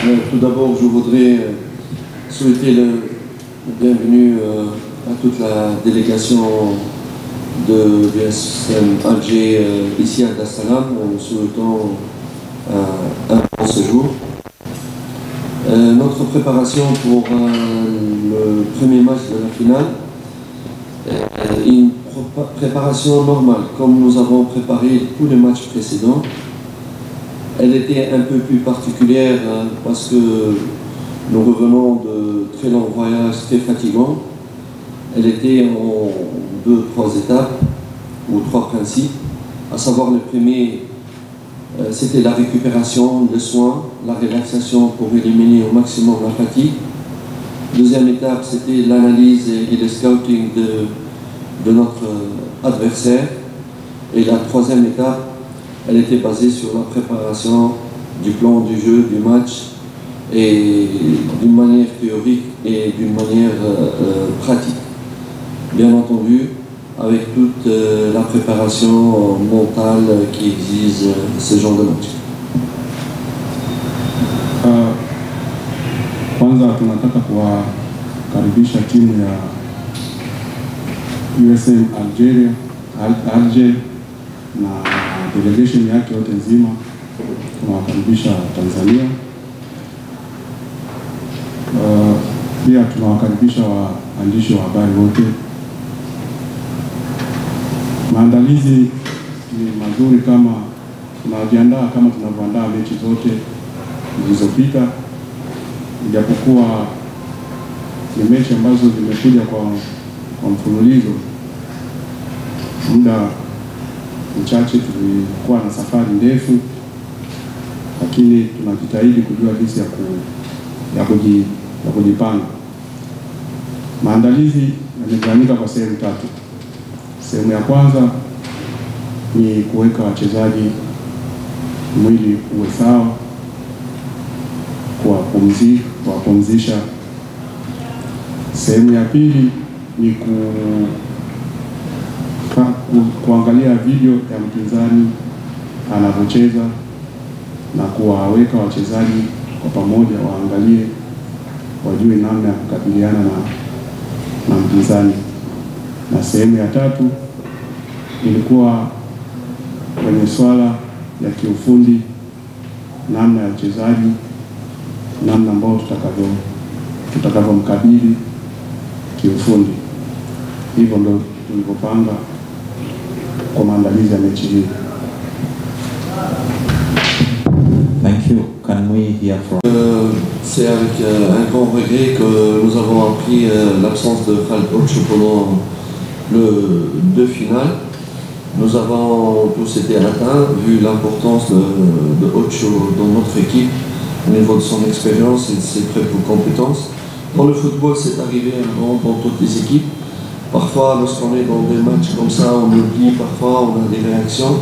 Tout d'abord, je voudrais souhaiter le bienvenue à toute la délégation de VSM Alger ici à Dar es Salaam, en souhaitant un bon séjour. Notre préparation pour le premier match de la finale, une préparation normale, comme nous avons préparé tous les matchs précédents. Elle était un peu plus particulière parce que nous revenons de très longs voyages, très fatigants. Elle était en 2-3 étapes ou 3 principes, à savoir le premier, c'était la récupération, le soin, la relaxation pour éliminer au maximum la fatigue. Deuxième étape, c'était l'analyse et le scouting de notre adversaire. Et la troisième étape, elle était basée sur la préparation du plan du jeu, du match, et d'une manière théorique et d'une manière pratique. Bien entendu, avec toute la préparation mentale qui exige ce genre de match. Kwanza tunataka kuwakaribisha timu ya USM Alger na delegation yake yote nzima. Tunawakaribisha Tanzania. Pia tunawakaribisha waandishi wa habari wote. Maandalizi ni mazuri kama tunajiandaa kama tunavyoandaa mechi zote zilizopita, ijapokuwa ni mechi ambazo zimekuja kwa mfululizo. Muda mchache tulikuwa na safari ndefu, lakini tunajitahidi kujua jinsi ya kujipanga. Maandalizi yamegawanyika kwa sehemu tatu. Sehemu ya kwanza ni kuweka wachezaji mwili uwe sawa, kuwapumzisha. Sehemu ya pili ni kuangalia video ya mpinzani anapocheza na kuwaweka wachezaji kwa pamoja waangalie, wajue namna ya kukabiliana na mpinzani. Na sehemu ya tatu ilikuwa kwenye swala ya kiufundi, namna ya uchezaji, namna ambayo tutakavyomkabili kiufundi. Hivyo ndio tulipopanga kwa maandalizi ya mechi hii. Thank you. Can we hear from? C'est avec un grand regret que nous avons appris l'absence de Khaled Ocho pendant le 2 finales. Nous avons tous été atteints vu l'importance de Ocho dans notre équipe au niveau de son expérience et de ses propres compétences. Dans le football, c'est arrivé dans toutes les équipes. Parfois, lorsqu'on est dans des matchs comme ça, on oublie, parfois on a des réactions,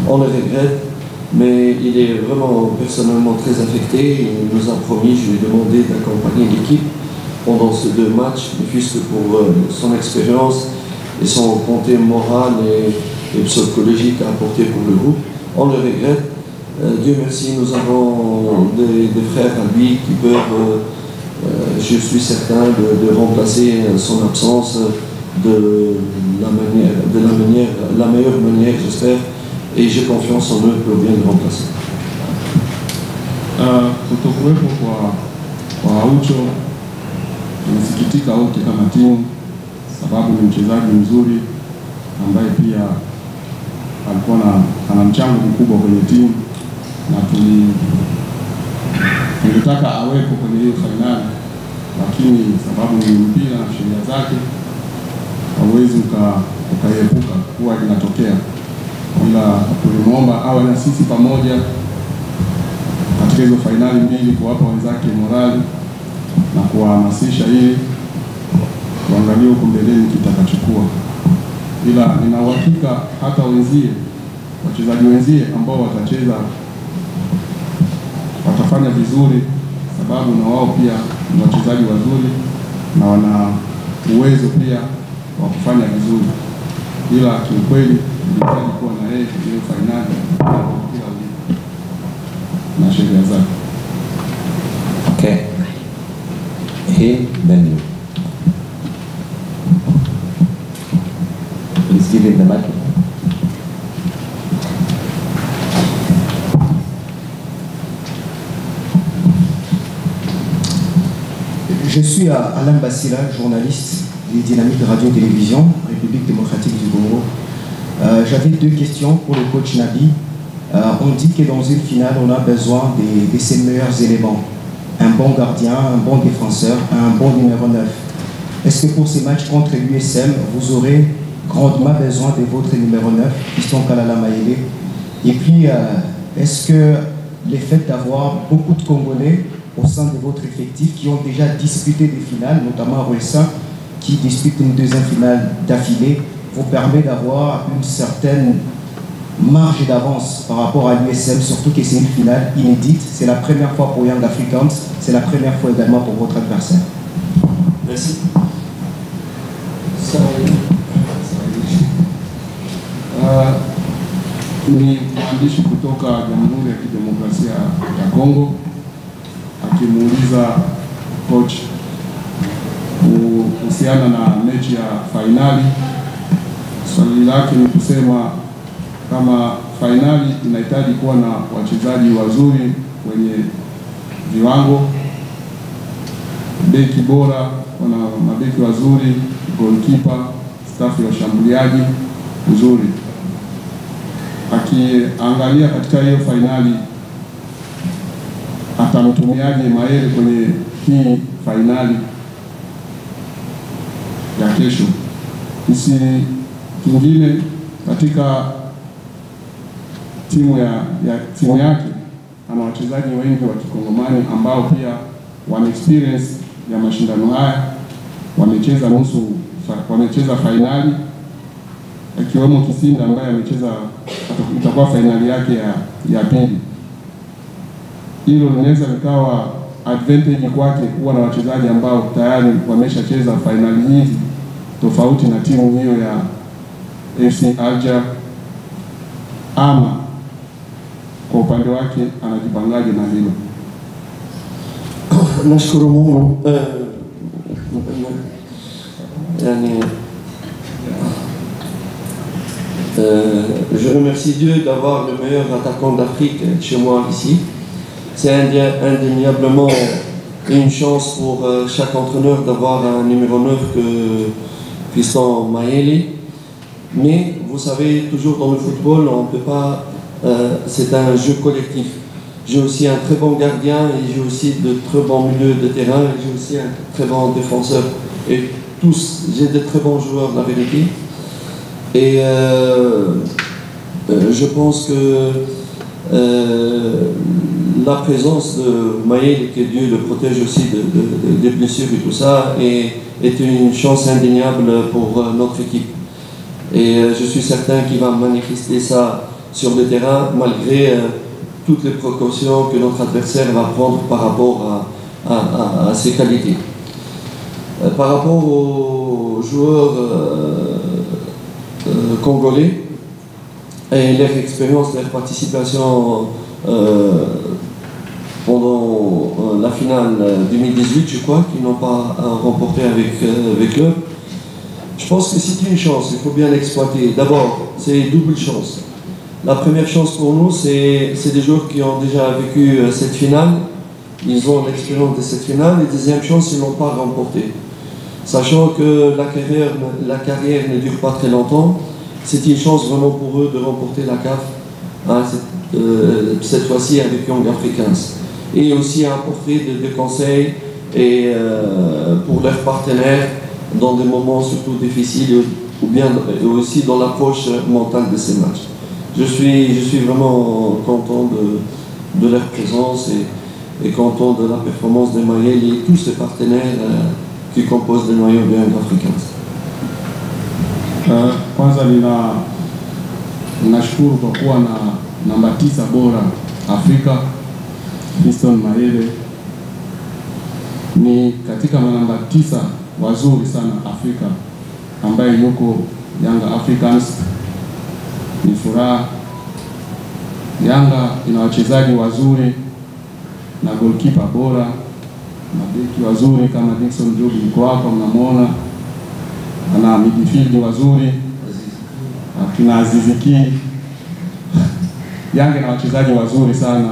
on les regrette. Mais il est vraiment personnellement très affecté. Il nous a promis, je lui ai demandé d'accompagner l'équipe pendant ces 2 matchs, puisque pour son expérience et son côté moral et psychologique à apporter pour le groupe, on le regrette. Dieu merci, nous avons des frères à lui qui peuvent, je suis certain, de remplacer son absence de la meilleure manière, j'espère. Et j'ai confiance en eux pour bien le remplacer. Kutokuwepo kwa Aucho tunasikitika wote kama timu, sababu ni mchezaji mzuri ambaye pia alikuwa ana mchango mkubwa kwenye timu, na tulitaka awepo kwenye hiyo finali, lakini sababu ni mpira na sheria zake hauwezi ukaepuka kuwa inatokea. Ila tulimwomba awe na sisi pamoja katika hizo finali mbili, kuwapa wenzake morali na kuwahamasisha ili tuangalie huko mbeleni kitakachukua. Ila nina uhakika hata wachezaji wenzie ambao watacheza watafanya vizuri, sababu na wao pia ni wachezaji wazuri na wana uwezo pia wa kufanya vizuri. Ila kiukweli tunahitaji kuwa na yeye kwenye finali na sheria zake. Okay. Him, then you. Please give him the mic. Je suis Alain Bassila, journaliste des Dynamiques Radio-Télévision, République démocratique du Congo. J'avais deux questions pour le coach Nabi. On dit que dans une finale, on a besoin de ses meilleurs éléments. Un bon gardien, un bon défenseur, un bon numéro 9. Est-ce que pour ces matchs contre l'USM, vous aurez grandement besoin de votre numéro 9, Fiston Kalala Mayele? Et puis, est-ce que le fait d'avoir beaucoup de Congolais au sein de votre effectif qui ont déjà disputé des finales, notamment Ruessa, qui dispute une deuxième finale d'affilée, vous permet d'avoir une certaine marge d'avance par rapport à l'USM, surtout que c'est une finale inédite. C'est la première fois pour Young Africans, c'est la première fois également pour votre adversaire. Merci. Ni mwandishi kutoka Jamhuri ya Kidemokrasia ya Kongo akimuuliza coach kuhusiana na mechi ya fainali. Swali lake ni kusema kama fainali inahitaji kuwa na wachezaji wazuri wenye viwango, beki bora, wana mabeki wazuri, goalkeeper, staff ya washambuliaji nzuri. Akiangalia katika hiyo fainali atamtumiaje Mayele kwenye hii fainali ya kesho? Kingine katika timu yake ana wachezaji wengi wa Kikongomani ambao pia wana experience ya mashindano haya, wamecheza fainali, akiwemo Kisinda ambaye amecheza, itakuwa fainali yake ya pili. Hilo linaweza likawa advantage kwake kuwa na wachezaji ambao tayari wameshacheza fainali hizi, tofauti na timu hiyo ya FC Alger. Ama kwa upande wake anajipangaje na hilo? Nashukuru Mungu. Je remercie Dieu d'avoir le meilleur attaquant d'Afrique chez moi ici. C'est indéniablement une chance pour chaque entraîneur d'avoir un numéro 9 que Fiston Mayele. Mais vous savez, toujours dans le football, on ne peut pas. C'est un jeu collectif. J'ai aussi un très bon gardien et j'ai aussi de très bons milieux de terrain et j'ai aussi un très bon défenseur. Et tous, j'ai de très bons joueurs, la vérité. Et je pense que la présence de Mayele, que Dieu le protège aussi des blessures et tout ça, est une chance indéniable pour notre équipe. Et je suis certain qu'il va manifester ça sur le terrain, malgré toutes les précautions que notre adversaire va prendre par rapport à ses qualités. Par rapport aux joueurs congolais et leur expérience, leur participation pendant la finale 2018, je crois, qu'ils n'ont pas remporté avec eux. Je pense que c'est une chance, il faut bien l'exploiter. D'abord, c'est une double chance. La première chance pour nous, c'est des joueurs qui ont déjà vécu cette finale. Ils ont l'expérience de cette finale. Et deuxième chance, ils ne l'ont pas remporté. Sachant que la carrière ne dure pas très longtemps, c'est une chance vraiment pour eux de remporter la CAF, hein, cette fois-ci avec Young Africans. Et aussi apporter des conseils et, pour leurs partenaires dans des moments surtout difficiles ou bien aussi dans l'approche mentale de ces matchs. Je suis vraiment content de leur présence et content de la performance de Mayele et tous ses partenaires qui composent le noyau de Young Africans. Kwanza ninashukuru kwa kuwa na namba 9 bora Afrika, Fiston Mayele. Ni katika namba 9 wazuri sana Afrika ambaye yuko Young Africans. Ni furaha. Yanga ina wachezaji wazuri na goalkeeper bora mabeki wazuri kama Dickson Job yuko hapa mnamuona, ana midfield wazuri akina Aziziki. Yanga na wachezaji wazuri sana,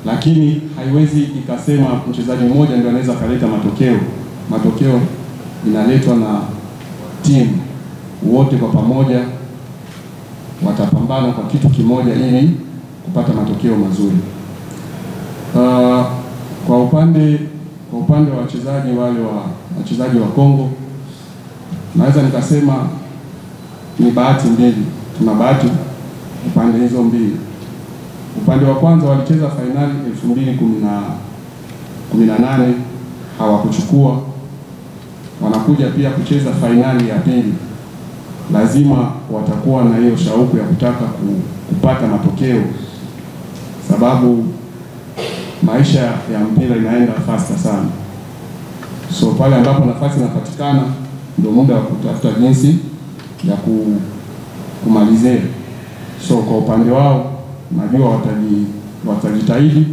lakini haiwezi ikasema mchezaji mmoja ndio anaweza kuleta matokeo. Matokeo inaletwa na timu, wote kwa pamoja watapambana kwa kitu kimoja ili kupata matokeo mazuri. Kwa upande wa wachezaji wale wachezaji wa Kongo, naweza nikasema ni bahati mbili. Tuna bahati upande hizo mbili. Upande wa kwanza walicheza finali 2018 hawakuchukua, wanakuja pia kucheza finali ya pili, lazima watakuwa na hiyo shauku ya kutaka kupata matokeo, sababu maisha ya mpira inaenda faster sana. So pale ambapo nafasi inapatikana ndio muda wa kutafuta jinsi ya kumalizia. So kwa upande wao najua watajitahidi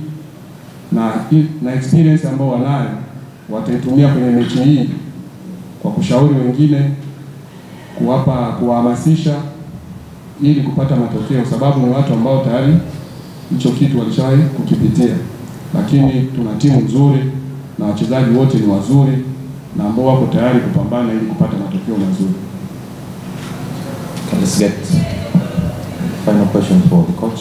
na experience ambao wanayo wataitumia kwenye mechi hii kwa kushauri wengine, kuwahamasisha ili kupata matokeo, sababu ni watu ambao tayari hicho kitu walishawahi kukipitia. Lakini tuna timu nzuri na wachezaji wote ni wazuri na ambao wako tayari kupambana ili kupata matokeo mazuri. Let's get final question for the coach.